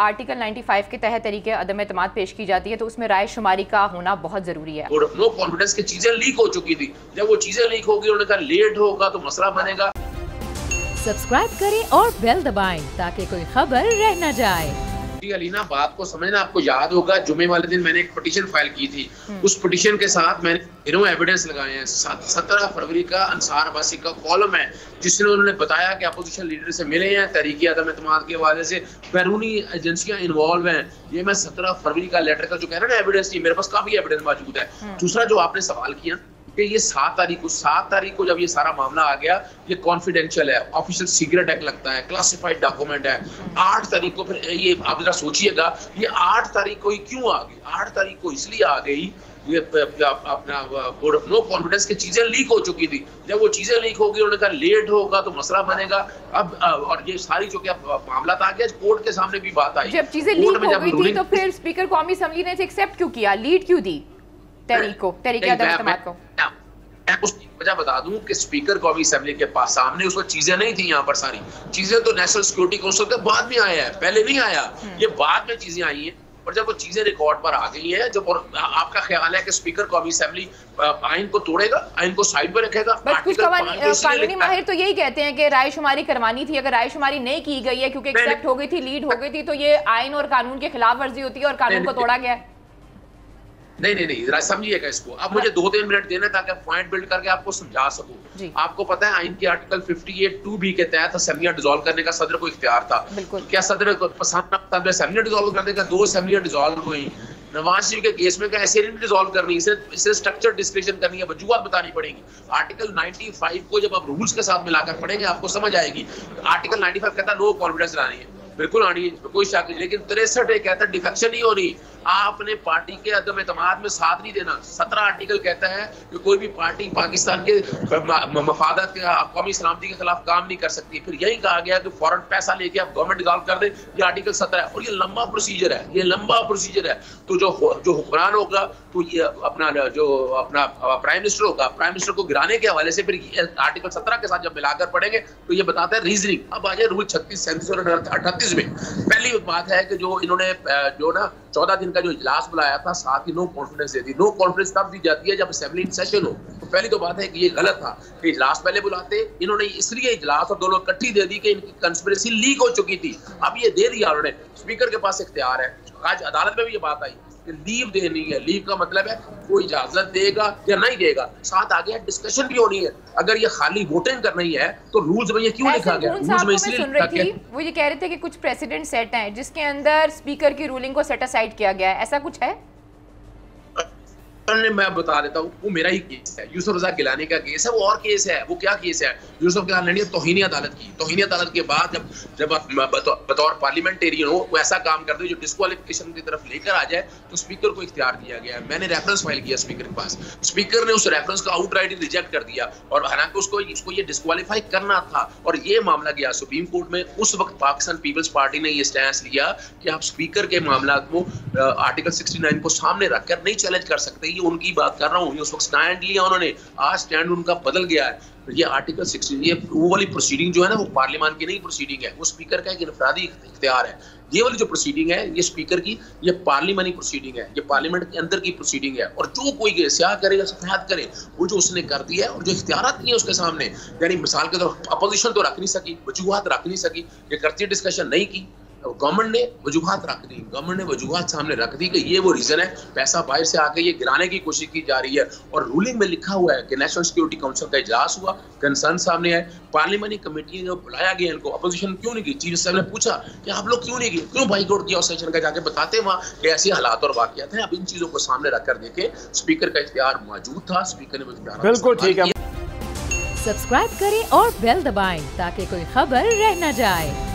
Article 95 के तहत तरीके अदम एतमाद पेश की जाती है तो उसमें राय शुमारी का होना बहुत जरूरी है। नो कॉन्फिडेंस की चीजें लीक हो चुकी थी, जब वो चीजें लीक होगी उन्होंने कहा लेट होगा तो मसला बनेगा। सब्सक्राइब करें और बेल दबाएं ताकि कोई खबर रह न जाए। अलीना बात को समझना, आपको याद होगा जुमे वाले दिन मैंने एक पिटीशन फाइल की थी, उस पिटीशन के साथ मैंने एविडेंस लगाए हैं। 17 फरवरी का अंसार अब्बासी का कॉलम है जिसमें उन्होंने बताया कि अपोजिशन लीडर से मिले हैं, तहरीक अदम एतमाद के हवाले से बैरूनी एजेंसियां इन्वॉल्व हैं। ये मैं 17 फरवरी का लेटर का जो कह रहा है ना एविडेंस, मेरे पास काफी एविडेंस मौजूद है। दूसरा जो आपने सवाल किया कि ये 7 तारीख को जब ये सारा मामला आ गया, ये कॉन्फिडेंशियल है, ऑफिशियल सीक्रेट एक्ट लगता है, क्लासिफाइड डॉक्यूमेंट है। 8 तारीख को फिर ये आप जरा सोचिएगा, ये 8 तारीख को ही क्यों आ गई? 8 तारीख को इसलिए आ गई, ये अपना नो कॉन्फिडेंस की चीजें लीक हो चुकी थी। जब वो चीजें लीक होगी उन्होंने कहा लेट होगा तो मसला बनेगा। अब और ये सारी जो क्या मामला आ गया, कोर्ट के सामने भी बात आई। जब चीजें लीक हो गई थी तो फिर स्पीकर कौमी असेंबली ने एक्सेप्ट क्यों किया, लीड क्यों दी तहरीक अदम एतमाद को? मैं उसकी वजह बता दूं कि स्पीकर कौमी असेंबली के पास सामने उस वक्त चीजें नहीं थी। यहाँ पर सारी चीजें तो नेशनल सिक्योरिटी काउंसिल के बाद में आया है, पहले नहीं आया। ये बाद में चीजें आई हैं और जब वो चीजें रिकॉर्ड पर आ गई हैं, जब आपका ख्याल है कि स्पीकर कौमी असेंबली आइन को तोड़ेगा, आइन को साइड पर रखेगा? कुछ कानूनी माहिर तो यही कहते हैं कि राय शुमारी करवानी थी, अगर राय शुमारी नहीं की गई है क्योंकि एक्सेप्ट हो गई थी, लीड हो गई थी, तो ये आइन और कानून के खिलाफ वर्जी होती है और कानून को तोड़ा गया है। नहीं, समझिए इसको। अब मुझे 2-3 मिनट देना ताकि पॉइंट बिल्ड करके आपको समझा सकूं। आपको पता है आइन के आर्टिकल 58(2)B के तहत असेंबलियां डिसॉल्व करने का सदर को इख्तियार था। क्या सदर को पसंद असेंबली डिसॉल्व करने का? 2 असेंबलियां डिसॉल्व हुई। नवाज शरीफ के केस में क्या ऐसे नहीं डिसॉल्व करनी, इसे स्ट्रक्चर डिस्कशन करनी है, वजूहत बतानी पड़ेगी। आर्टिकल 95 को जब आप रूल्स के साथ मिलाकर पढ़ेंगे आपको समझ आएगी। आर्टिकल 95 कहता है नो कॉन्फिडेंस लानी है, बिल्कुल आनी है, कोई शक नहीं। लेकिन 63 कहता है डिफेक्शन नहीं होनी, आपने पार्टी के अदम एतमाद में साथ नहीं देना। 17 आर्टिकल कहता है कि कोई भी पार्टी पाकिस्तान के मफादत के कौमी सलामती के खिलाफ काम नहीं कर सकती। फिर यही कहा गया कि फौरन पैसा लेके आप गवर्नमेंट डिसॉल्व कर दे, ये आर्टिकल 17 है। और ये लंबा प्रोसीजर है, ये लंबा प्रोसीजर है। तो जो हुक्मरान होगा, तो ये अपना प्राइम मिनिस्टर होगा, प्राइम मिनिस्टर को गिराने के हवाले से फिर आर्टिकल 17 के साथ जब मिलाकर पढ़ेंगे तो ये बताता है रीजनिंग। अब आ जाए रूल 36, 37 और 38 में। पहली बात है कि जो इन्होंने 14 दिन का जो इजलास बुलाया था, साथ ही नो कॉन्फिडेंस देती। नो कॉन्फिडेंस तब दी जाती है जब असेंबली इन सेशन हो। तो पहली तो बात है कि ये गलत था कि इजलास पहले बुलाते। इन्होंने इसलिए इजलास और दोनों इकट्ठी दे दी कि इनकी कंस्पिरेसी लीक हो चुकी थी। अब ये दे दिया उन्होंने, स्पीकर के पास इख्तियार है। आज अदालत में भी ये बात आई कि लीव देनी है। लीव का मतलब है कोई इजाजत देगा या नहीं देगा, साथ आगे डिस्कशन भी होनी है। अगर ये खाली वोटिंग करनी है तो रूल्स में ये क्यों लिखा गया? रूल्स में इसलिए लिखा गया, वो ये कह रहे थे कि कुछ प्रेसिडेंट सेट हैं जिसके अंदर स्पीकर की रूलिंग को सेट असाइड किया गया है, ऐसा कुछ है? मैं बता देता हूँ, वो मेरा ही केस है, यूसुफ रजा गिलानी का केस है। वो और केस है, वो क्या केस है? यूसुफ गिलानी ने तौहीन अदालत की। तौहीन अदालत के बाद जब आप बतौर पार्लियामेंटेरियन हो वो ऐसा काम कर दो जो डिस्क्वालिफिकेशन की तरफ लेकर आ जाए, तो स्पीकर को इख्तियार दिया गया है। मैंने रेफरेंस फाइल किया स्पीकर के पास, स्पीकर ने उस रेफरेंस का आउटराइट रिजेक्ट कर दिया। और हालांकि उसको ये डिस्क्वालीफाई करना था और ये मामला गया सुप्रीम कोर्ट में। उस वक्त पाकिस्तान पीपल्स पार्टी ने ये स्टैंड लिया कि आप स्पीकर के मामला को आर्टिकल 69 को सामने रखकर नहीं चैलेंज कर सकते। ये उनकी बात कर रहा हूँ, उस वक्त स्टैंड लिया उन्होंने, आज स्टैंड उनका बदल गया है। ये आर्टिकल 16, ये वो वाली प्रोसीडिंग जो है ना, वो पार्लियामेंट की नहीं प्रोसीडिंग है, वो स्पीकर का एक इनफरादी इख्तियार है। ये वाली जो प्रोसीडिंग है ये स्पीकर की, ये पार्लियामेंटी प्रोसीडिंग है, ये पार्लियामेंट के अंदर की प्रोसीडिंग है। और जो कोई स्याह करेगा सफायत करे, वो जो उसने कर दिया है और जो इख्तियारात नहीं है उसके सामने, यानी मिसाल के तौर अपोजिशन तो रख नहीं सकी, वजूहात रख नहीं सकी, ये करती डिस्कशन नहीं की, गवर्नमेंट ने वजूहात रख दी। गवर्नमेंट ने वजूहात सामने रख दी कि ये वो रीजन है, पैसा बाहर से आके ये गिराने की कोशिश की जा रही है। और रूलिंग में लिखा हुआ है कि नेशनल सिक्योरिटी काउंसिल का इजलास हुआ, कंसर्न सामने आए, पार्लियामेंटी कमेटी ने बुलाया गया इनको, अपोजिशन क्यों नहीं की? चीफ साहब ने पूछा कि आप लोग क्यों नहीं किए, क्यों बाइकआउट किया? सेशन का जाके बताते वहाँ कि ऐसे हालात और वाकयात हैं। अब इन चीजों को सामने रखकर देखे, स्पीकर का इख्तियार मौजूद था, स्पीकर ने इख्तियार बिल्कुल ठीक है। सब्सक्राइब करें और बेल दबाएं ताकि कोई खबर रह न जाए।